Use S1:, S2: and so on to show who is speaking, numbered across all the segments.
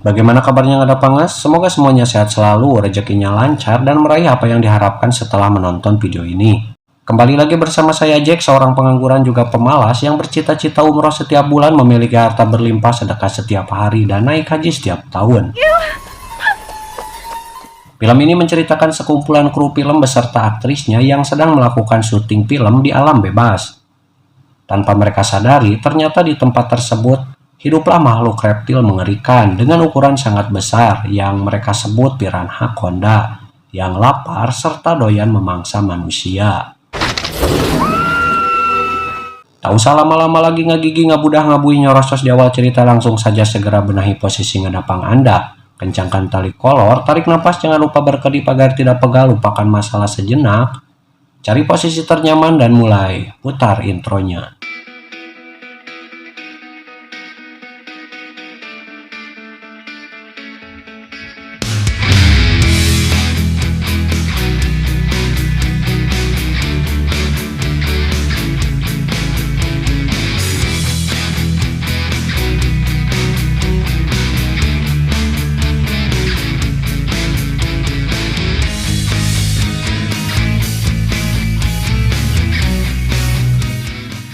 S1: Bagaimana kabarnya Ngada Pangas? Semoga semuanya sehat selalu, rezekinya lancar, dan meraih apa yang diharapkan setelah menonton video ini. Kembali lagi bersama saya Jack, seorang pengangguran juga pemalas yang bercita-cita umroh setiap bulan, memiliki harta berlimpah, sedekah setiap hari, dan naik haji setiap tahun. Film ini menceritakan sekumpulan kru film beserta aktrisnya yang sedang melakukan syuting film di alam bebas. Tanpa mereka sadari, ternyata di tempat tersebut hiduplah makhluk reptil mengerikan dengan ukuran sangat besar yang mereka sebut piranha konda, yang lapar serta doyan memangsa manusia. Tak usah lama-lama lagi ngagigi ngabudah ngabui nyorosos di awal cerita, langsung saja segera benahi posisi ngedapang Anda. Kencangkan tali kolor, tarik nafas, jangan lupa berkedip agar tidak pegal, lupakan masalah sejenak. Cari posisi ternyaman dan mulai putar intronya.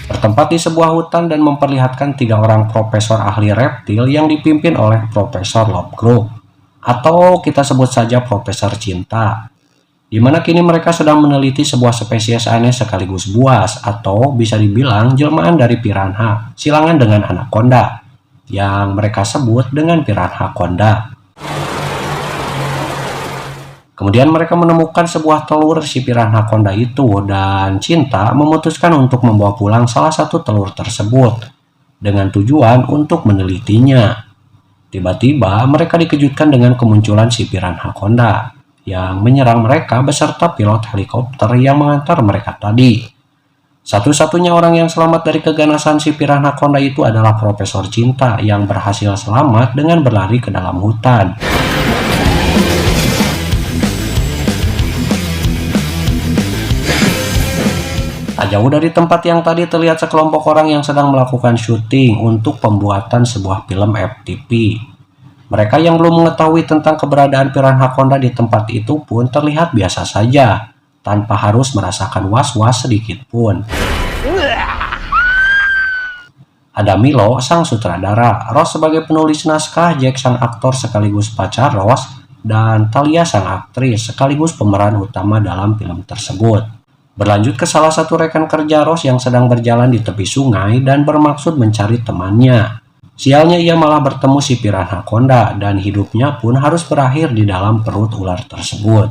S1: Bertempat di sebuah hutan dan memperlihatkan 3 orang profesor ahli reptil yang dipimpin oleh Profesor Lovegrove, atau kita sebut saja Profesor Cinta, di mana kini mereka sedang meneliti sebuah spesies aneh sekaligus buas, atau bisa dibilang jelmaan dari piranha, silangan dengan anaconda, yang mereka sebut dengan piranha konda. Kemudian mereka menemukan sebuah telur si piranha konda itu, dan Cinta memutuskan untuk membawa pulang salah satu telur tersebut dengan tujuan untuk menelitinya. Tiba-tiba mereka dikejutkan dengan kemunculan si piranha konda yang menyerang mereka beserta pilot helikopter yang mengantar mereka tadi. Satu-satunya orang yang selamat dari keganasan si piranha konda itu adalah Profesor Cinta yang berhasil selamat dengan berlari ke dalam hutan. Tak jauh dari tempat yang tadi terlihat sekelompok orang yang sedang melakukan syuting untuk pembuatan sebuah film FTV. Mereka yang belum mengetahui tentang keberadaan piranha konda di tempat itu pun terlihat biasa saja, tanpa harus merasakan was-was sedikit pun. Ada Milo, sang sutradara, Rose sebagai penulis naskah, Jack sang aktor sekaligus pacar Rose, dan Talia sang aktris sekaligus pemeran utama dalam film tersebut. Berlanjut ke salah satu rekan kerja Rose yang sedang berjalan di tepi sungai dan bermaksud mencari temannya. Sialnya ia malah bertemu si piranha konda dan hidupnya pun harus berakhir di dalam perut ular tersebut.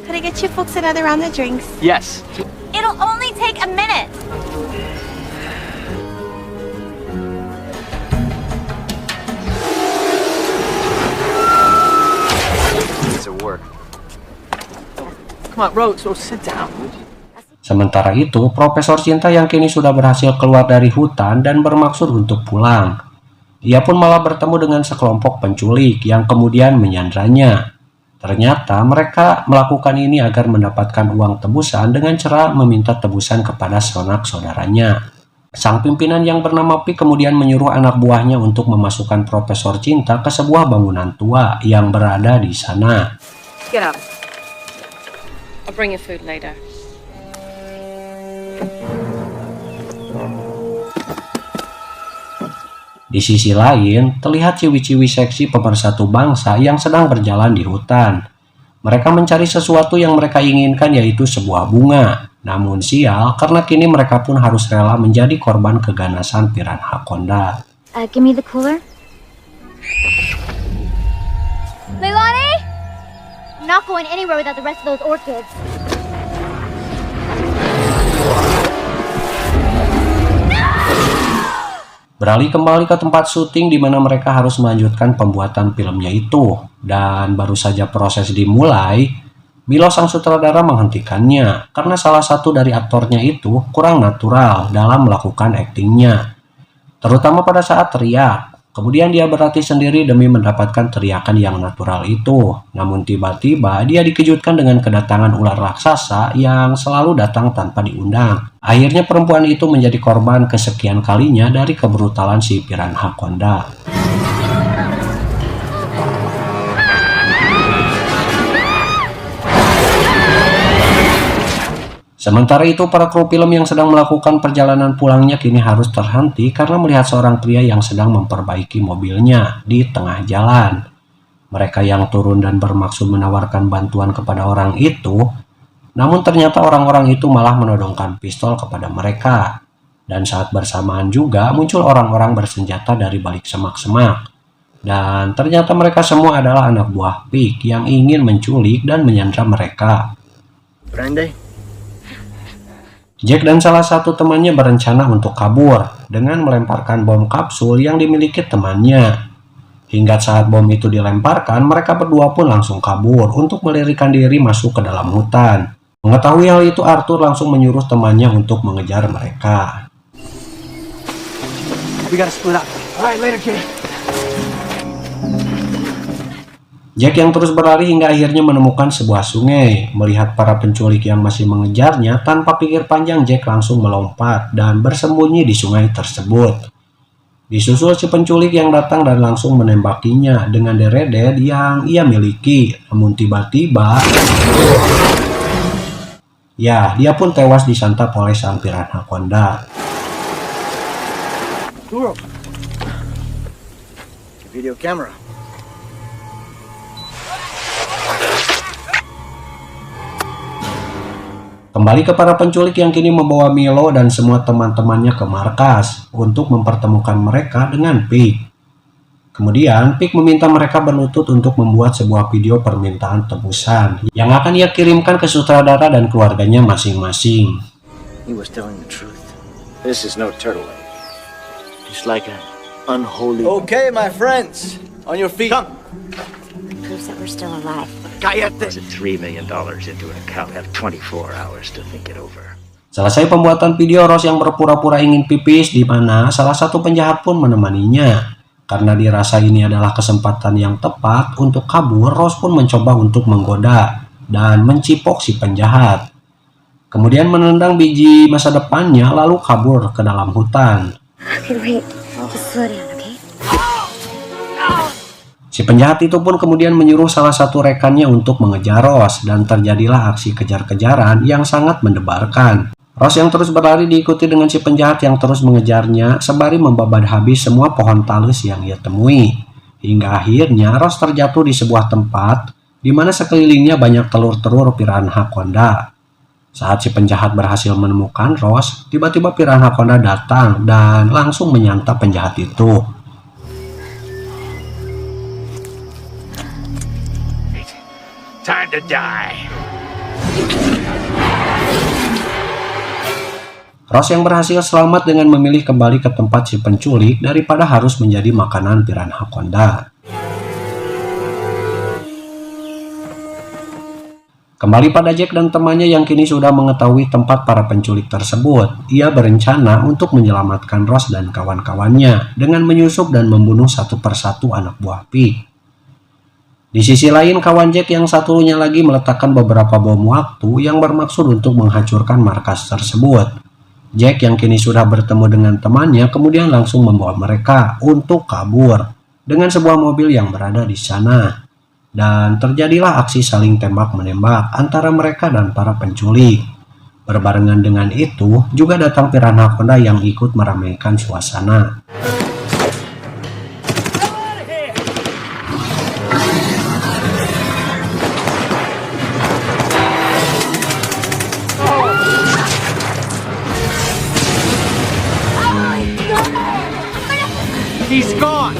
S2: Could I get you folks another round of drinks?
S3: Yes.
S2: It'll only take a minute.
S3: Work. Come on, Rose, sit down.
S1: Sementara itu, Profesor Cinta yang kini sudah berhasil keluar dari hutan dan bermaksud untuk pulang. Ia pun malah bertemu dengan sekelompok penculik yang kemudian menyandranya. Ternyata mereka melakukan ini agar mendapatkan uang tebusan dengan cara meminta tebusan kepada sanak saudaranya. Sang pimpinan yang bernama Pi kemudian menyuruh anak buahnya untuk memasukkan Profesor Cinta ke sebuah bangunan tua yang berada di sana.
S4: Get up. I'll bring you food later.
S1: Di sisi lain, terlihat ciwi-ciwi seksi pemersatu bangsa yang sedang berjalan di hutan. Mereka mencari sesuatu yang mereka inginkan, yaitu sebuah bunga. Namun sial, karena kini mereka pun harus rela menjadi korban keganasan piranha konda.
S5: Give me the cooler. Leilani? I'm not going anywhere without the rest of those orchids.
S1: Beralih kembali ke tempat syuting di mana mereka harus melanjutkan pembuatan filmnya itu. Dan baru saja proses dimulai, Milo sang sutradara menghentikannya karena salah satu dari aktornya itu kurang natural dalam melakukan aktingnya, terutama pada saat teriak. Kemudian dia berlatih sendiri demi mendapatkan teriakan yang natural itu. Namun tiba-tiba dia dikejutkan dengan kedatangan ular raksasa yang selalu datang tanpa diundang. Akhirnya perempuan itu menjadi korban kesekian kalinya dari kebrutalan si Piranha Conda. Sementara itu, para kru film yang sedang melakukan perjalanan pulangnya kini harus terhenti karena melihat seorang pria yang sedang memperbaiki mobilnya di tengah jalan. Mereka yang turun dan bermaksud menawarkan bantuan kepada orang itu, namun ternyata orang-orang itu malah menodongkan pistol kepada mereka. Dan saat bersamaan juga muncul orang-orang bersenjata dari balik semak-semak. Dan ternyata mereka semua adalah anak buah Pig yang ingin menculik dan menyandra mereka.
S3: Prende?
S1: Jack dan salah satu temannya berencana untuk kabur dengan melemparkan bom kapsul yang dimiliki temannya. Hingga saat bom itu dilemparkan, mereka berdua pun langsung kabur untuk melarikan diri masuk ke dalam hutan. Mengetahui hal itu, Arthur langsung menyuruh temannya untuk mengejar mereka.
S3: We gotta split up. Alright, later, kid.
S1: Jack yang terus berlari hingga akhirnya menemukan sebuah sungai. Melihat para penculik yang masih mengejarnya, tanpa pikir panjang Jack langsung melompat dan bersembunyi di sungai tersebut. Disusul si penculik yang datang dan langsung menembakinya dengan deredet yang ia miliki. Namun tiba-tiba, ya, dia pun tewas disantap oleh sang Piranha Conda.
S3: Duro. Video camera.
S1: Kembali ke para penculik yang kini membawa Milo dan semua teman-temannya ke markas untuk mempertemukan mereka dengan Pig. Kemudian Pig meminta mereka berlutut untuk membuat sebuah video permintaan tebusan yang akan ia kirimkan ke sutradara dan keluarganya masing-masing.
S3: He was telling the truth. This is no turtle egg. It's like an unholy... Okay, my friends. On your feet. Come.
S2: Proves that we're still alive.
S3: Cállate.
S6: $3 million into an account. Have 24 hours to think it over.
S1: Selesai pembuatan video, Ross yang berpura-pura ingin pipis di mana salah satu penjahat pun menemaninya. Karena dirasa ini adalah kesempatan yang tepat untuk kabur, Ross pun mencoba untuk menggoda dan mencipok si penjahat. Kemudian menendang biji masa depannya lalu kabur ke dalam hutan.
S2: Okay, wait. Just slow down, okay?
S1: Si penjahat itu pun kemudian menyuruh salah satu rekannya untuk mengejar Ross dan terjadilah aksi kejar-kejaran yang sangat mendebarkan. Ross yang terus berlari diikuti dengan si penjahat yang terus mengejarnya sembari membabat habis semua pohon talus yang ia temui. Hingga akhirnya Ross terjatuh di sebuah tempat di mana sekelilingnya banyak telur-telur Piranha Conda. Saat si penjahat berhasil menemukan Ross, tiba-tiba Piranha Conda datang dan langsung menyantap penjahat itu.
S6: Time to die.
S1: Ross yang berhasil selamat dengan memilih kembali ke tempat si penculik daripada harus menjadi makanan Piranha Conda. Kembali pada Jack dan temannya yang kini sudah mengetahui tempat para penculik tersebut. Ia berencana untuk menyelamatkan Ross dan kawan-kawannya dengan menyusup dan membunuh satu persatu anak buah Pig. Di sisi lain, kawan Jack yang satunya lagi meletakkan beberapa bom waktu yang bermaksud untuk menghancurkan markas tersebut. Jack yang kini sudah bertemu dengan temannya kemudian langsung membawa mereka untuk kabur dengan sebuah mobil yang berada di sana. Dan terjadilah aksi saling tembak-menembak antara mereka dan para penculik. Berbarengan dengan itu, juga datang Piranha Conda yang ikut meramaikan suasana.
S3: He's gone.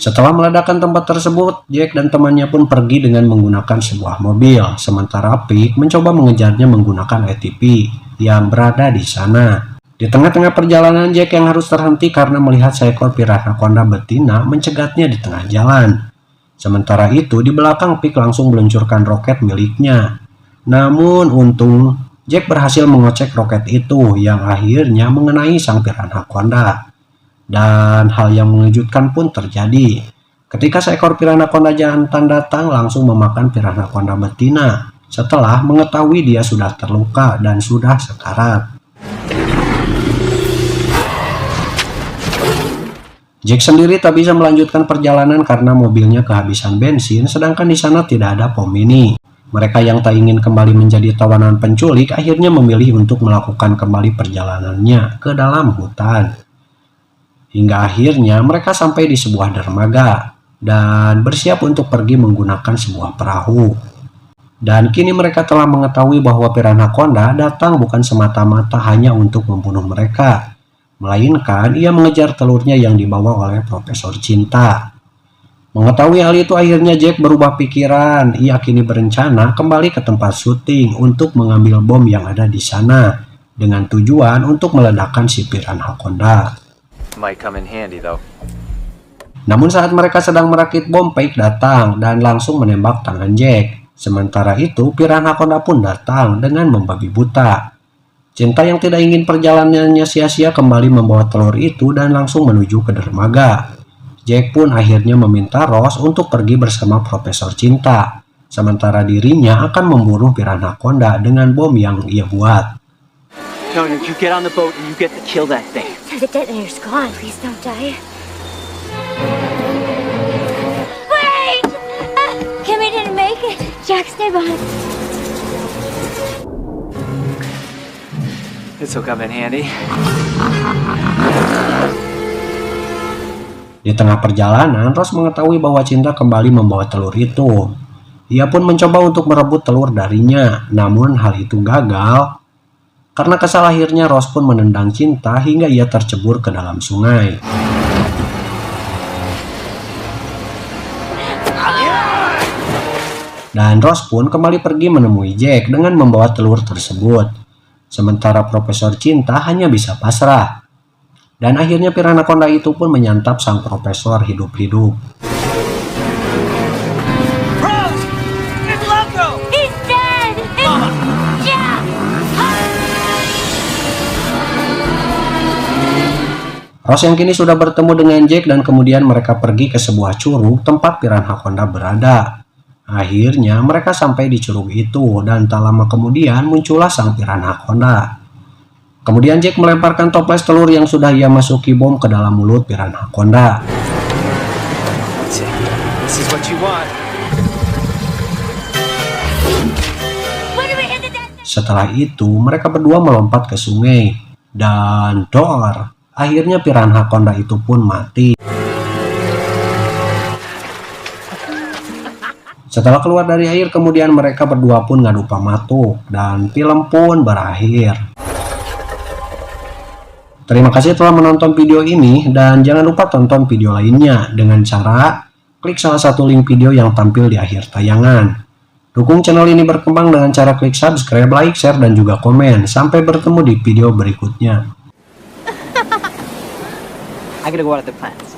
S1: Setelah meledakkan tempat tersebut, Jack dan temannya pun pergi dengan menggunakan sebuah mobil, sementara Pig mencoba mengejarnya menggunakan ATV yang berada di sana. Di tengah-tengah perjalanan, Jack yang harus terhenti karena melihat seekor Piranha Conda betina mencegatnya di tengah jalan. Sementara itu, di belakang Pig langsung meluncurkan roket miliknya. Namun untung, Jack berhasil mengocek roket itu yang akhirnya mengenai sang Piranha Conda. Dan hal yang mengejutkan pun terjadi. Ketika seekor piranha jantan datang langsung memakan piranha betina setelah mengetahui dia sudah terluka dan sudah sekarat. Jack sendiri tak bisa melanjutkan perjalanan karena mobilnya kehabisan bensin, sedangkan di sana tidak ada pom mini. Mereka yang tak ingin kembali menjadi tawanan penculik akhirnya memilih untuk melakukan kembali perjalanannya ke dalam hutan. Hingga akhirnya mereka sampai di sebuah dermaga dan bersiap untuk pergi menggunakan sebuah perahu. Dan kini mereka telah mengetahui bahwa Piranhaconda datang bukan semata-mata hanya untuk membunuh mereka, melainkan ia mengejar telurnya yang dibawa oleh Profesor Cinta. Mengetahui hal itu akhirnya Jack berubah pikiran. Ia kini berencana kembali ke tempat syuting untuk mengambil bom yang ada di sana dengan tujuan untuk meledakkan si Piranhaconda.
S3: Might come in handy though.
S1: Namun saat mereka sedang merakit bom, Paik datang dan langsung menembak tangan Jack. Sementara itu Piranhaconda pun datang dengan membabi buta. Cinta yang tidak ingin perjalanannya sia-sia kembali membawa telur itu dan langsung menuju ke dermaga. Jack pun akhirnya meminta Rose untuk pergi bersama Profesor Cinta, sementara dirinya akan membunuh Piranhaconda dengan bom yang ia buat.
S3: No, you get on the boat and you get to kill that thing.
S2: The detonator's gone. Please don't die.
S5: Wait! Kimmy didn't make it. Jack, stay behind.
S3: This will come in handy.
S1: Di tengah perjalanan, Rose mengetahui bahwa Cinta kembali membawa telur itu. Ia pun mencoba untuk merebut telur darinya, namun hal itu gagal. Karena kesal akhirnya Rose pun menendang Cinta hingga ia tercebur ke dalam sungai. Dan Rose pun kembali pergi menemui Jack dengan membawa telur tersebut. Sementara Profesor Cinta hanya bisa pasrah. Dan akhirnya Piranhaconda itu pun menyantap sang profesor hidup-hidup.
S3: Rose! It's Loco!
S5: He's dead! It's Jack!
S1: Rose yang kini sudah bertemu dengan Jack dan kemudian mereka pergi ke sebuah curug tempat Piranhaconda berada. Akhirnya mereka sampai di curug itu dan tak lama kemudian muncullah sang Piranhaconda. Kemudian Jack melemparkan toples telur yang sudah ia masuki bom ke dalam mulut Piranhaconda.
S3: This is what you want.
S1: Setelah itu mereka berdua melompat ke sungai dan dor, akhirnya Piranhaconda itu pun mati. Setelah keluar dari air kemudian mereka berdua pun ngadu pamatuk dan film pun berakhir. Terima kasih telah menonton video ini dan jangan lupa tonton video lainnya dengan cara klik salah satu link video yang tampil di akhir tayangan. Dukung channel ini berkembang dengan cara klik subscribe, like, share, dan juga komen. Sampai bertemu di video berikutnya.
S3: I gotta go out of the plants.